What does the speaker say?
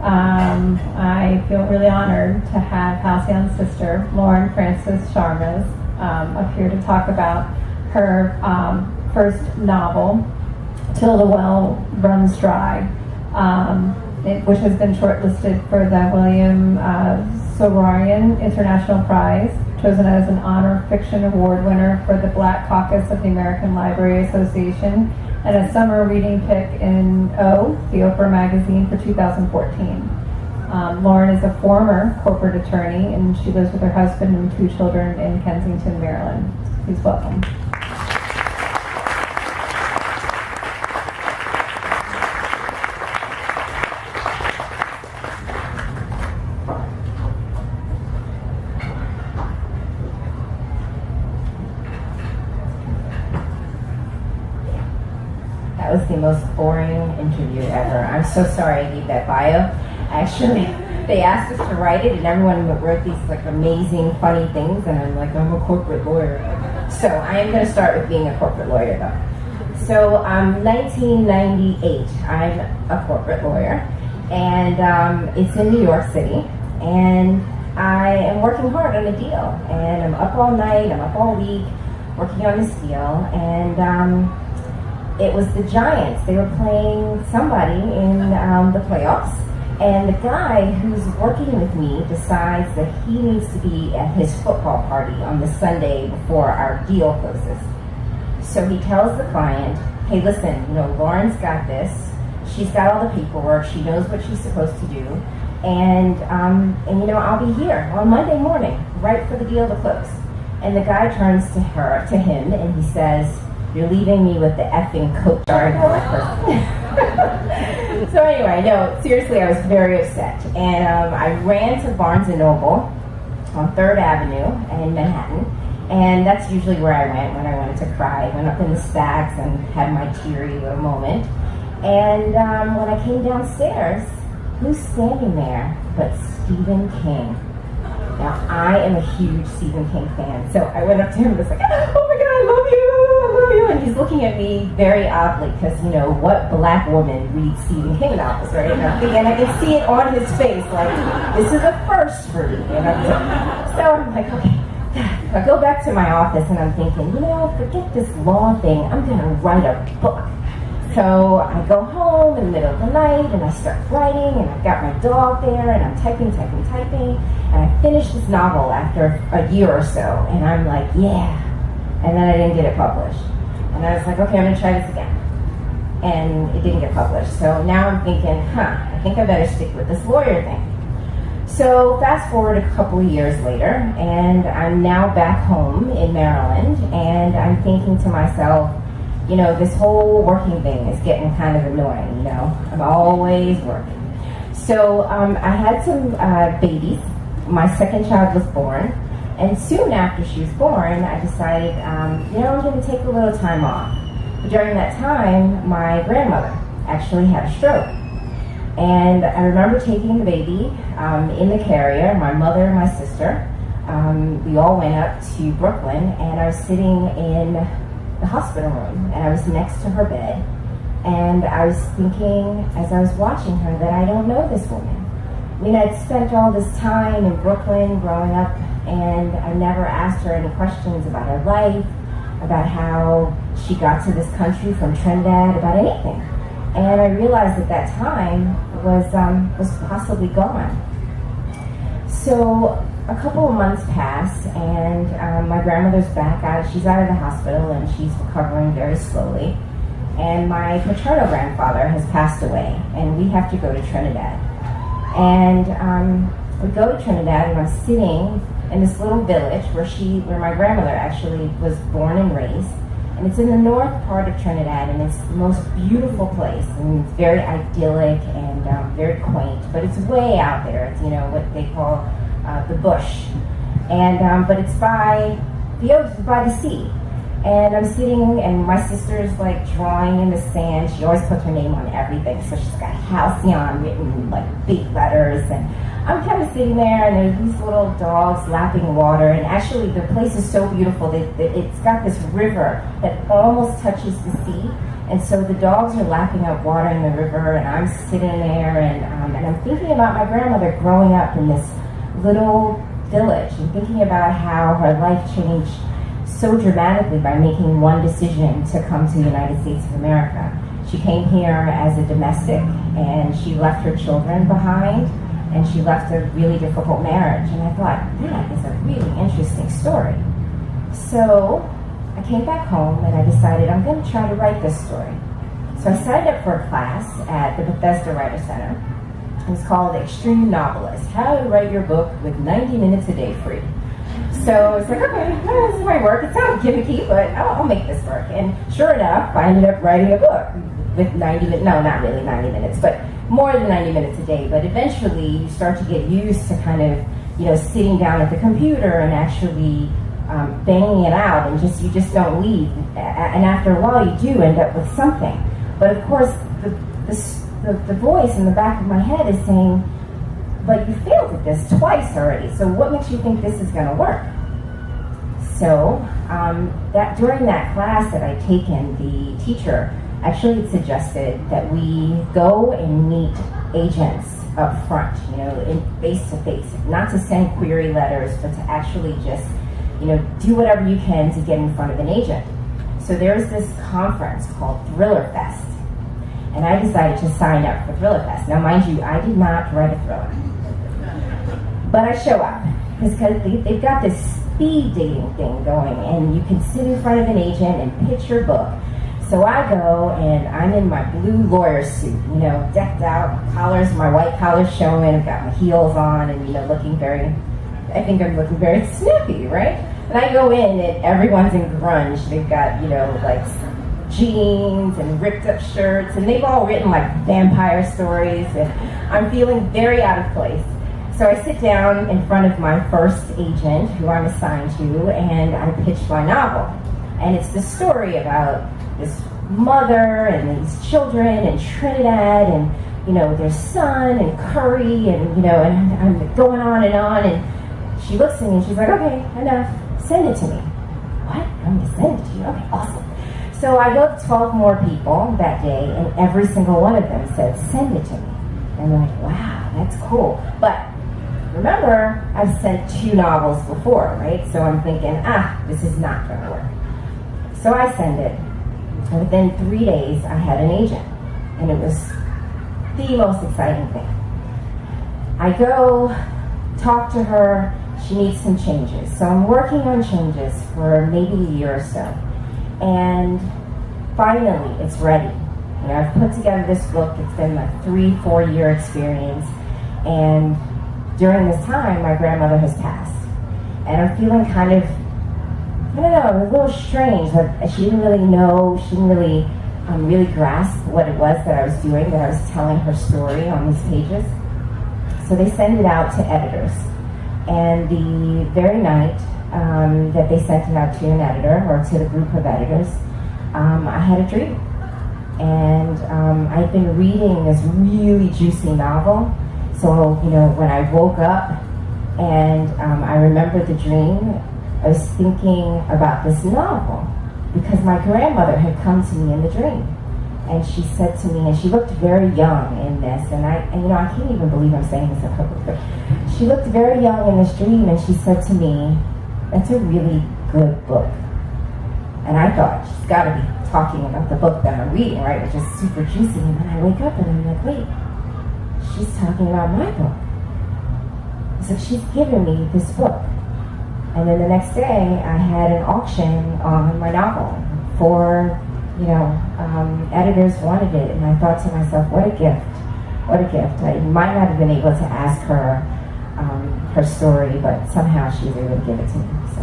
I feel really honored to have Halcyon's sister, Lauren Frances Sharmas, up here to talk about her first novel, Till the Well Runs Dry, which has been shortlisted for the William Sororian International Prize, chosen as an Honor Fiction Award winner for the Black Caucus of the American Library Association, and a summer reading pick in O, the Oprah magazine, for 2014. Lauren is a former corporate attorney, and she lives with her husband and 2 children in Kensington, Maryland. Please welcome. That was the most boring interview ever. I'm so sorry I gave that bio. Actually, they asked us to write it, and everyone wrote these like amazing, funny things, and I'm like, I'm a corporate lawyer. So I am going to start with being a corporate lawyer, though. So 1998, I'm a corporate lawyer, and it's in New York City, and I am working hard on a deal, and I'm up all night, I'm up all week, working on this deal, and it was the Giants. They were playing somebody in the playoffs, and the guy who's working with me decides that he needs to be at his football party on the Sunday before our deal closes. So he tells the client, hey, listen, Lauren's got this. She's got all the paperwork. She knows what she's supposed to do. And I'll be here on Monday morning, right for the deal to close. And the guy turns to him, and he says, you're leaving me with the effing coach. Sorry, So anyway, no, seriously, I was very upset. And I ran to Barnes & Noble on 3rd Avenue in Manhattan. And that's usually where I went when I wanted to cry. I went up in the stacks and had my teary little moment. And when I came downstairs, who's standing there but Stephen King? Now, I am a huge Stephen King fan, so I went up to him and was like, oh my God, I love you, and he's looking at me very oddly, because, what black woman reads Stephen King novels, right? And I can see it on his face, like, this is a first for me, So I'm like, okay. I go back to my office, and I'm thinking, forget this law thing, I'm going to write a book. So I go home in the middle of the night, and I start writing, and I've got my dog there, and I'm typing, and I finish this novel after a year or so, and I'm like, yeah. And then I didn't get it published. And I was like, okay, I'm going to try this again. And it didn't get published. So now I'm thinking, I think I better stick with this lawyer thing. So fast forward a couple of years later, and I'm now back home in Maryland, and I'm thinking to myself, this whole working thing is getting kind of annoying, I'm always working. So I had some babies. My second child was born, and soon after she was born, I decided, I'm going to take a little time off. But during that time, my grandmother actually had a stroke. And I remember taking the baby in the carrier, my mother and my sister. We all went up to Brooklyn, and I was sitting in the hospital room, and I was next to her bed, and I was thinking, as I was watching her, that I don't know this woman. I'd spent all this time in Brooklyn growing up, and I never asked her any questions about her life, about how she got to this country from Trinidad, about anything. And I realized that time was possibly gone. So a couple of months passed, and my grandmother's back out. She's out of the hospital, and she's recovering very slowly. And my maternal grandfather has passed away, and we have to go to Trinidad. And we go to Trinidad, and I'm sitting in this little village where my grandmother actually was born and raised. And it's in the north part of Trinidad, and it's the most beautiful place, and it's very idyllic and very quaint, but it's way out there. It's what they call the bush, and but it's by the ocean, by the sea. And I'm sitting, and my sister's like drawing in the sand. She always puts her name on everything, so she's got Halcyon written in like big letters, and I'm kind of sitting there, and there's these little dogs lapping water, and actually the place is so beautiful that it's got this river that almost touches the sea, and so the dogs are lapping up water in the river, and I'm sitting there, and and I'm thinking about my grandmother growing up in this little village and thinking about how her life changed so dramatically by making one decision to come to the United States of America. She came here as a domestic, and she left her children behind, and she left a really difficult marriage. And I thought, that is a really interesting story. So I came back home and I decided I'm going to try to write this story. So I signed up for a class at the Bethesda Writer Center. It was called Extreme Novelist, How to Write Your Book with 90 Minutes a Day Free. So I was like, okay, well, this might work. It sounds gimmicky, but I'll make this work. And sure enough, I ended up writing a book with 90 minutes, no, not really 90 minutes, but more than 90 minutes a day. But eventually you start to get used to kind of, sitting down at the computer and actually banging it out, and you just don't leave. And after a while, you do end up with something. But of course, the voice in the back of my head is saying, but you failed at this twice already, so what makes you think this is going to work? So that during that class that I'd taken, the teacher actually had suggested that we go and meet agents up front, in face-to-face, not to send query letters, but to actually just, do whatever you can to get in front of an agent. So there's this conference called Thriller Fest, and I decided to sign up for Thriller Fest. Now, mind you, I did not write a thriller, but I show up because they've got this speed dating thing going, and you can sit in front of an agent and pitch your book. So I go, and I'm in my blue lawyer suit, decked out, my white collar's showing, I've got my heels on, and, I think I'm looking very snappy, right? And I go in, and everyone's in grunge. They've got, jeans and ripped up shirts, and they've all written, vampire stories, and I'm feeling very out of place. So I sit down in front of my first agent, who I'm assigned to, and I pitch my novel. And it's the story about this mother and these children in Trinidad, and their son and curry, and and I'm going on, and she looks at me and she's like, okay, enough, send it to me. What? I'm going to send it to you? Okay, awesome. So I go to 12 more people that day, and every single one of them said, send it to me. And I'm like, wow, that's cool. But remember, I've sent 2 novels before, right? So I'm thinking, this is not going to work. So I send it. And within 3 days, I had an agent. And it was the most exciting thing. I go talk to her. She needs some changes. So I'm working on changes for maybe a year or so. And finally, it's ready. I've put together this book. It's been a 3-4 year experience. And during this time, my grandmother has passed. And I'm feeling kind of, a little strange that she didn't really know, she didn't really grasp what it was that I was doing, that I was telling her story on these pages. So they send it out to editors. And the very night that they sent it out to an editor, or to the group of editors, I had a dream. And I'd been reading this really juicy novel. So, when I woke up and I remembered the dream, I was thinking about this novel because my grandmother had come to me in the dream. And she said to me, and she looked very young in this, and I can't even believe I'm saying this in public, but she looked very young in this dream, and she said to me, that's a really good book. And I thought, she's got to be talking about the book that I'm reading, right, which is super juicy. And then I wake up and I'm like, wait, she's talking about my book. So she's given me this book. And then the next day, I had an auction on my novel for, editors wanted it. And I thought to myself, what a gift. What a gift. I might not have been able to ask her her story, but somehow she was able to give it to me. So.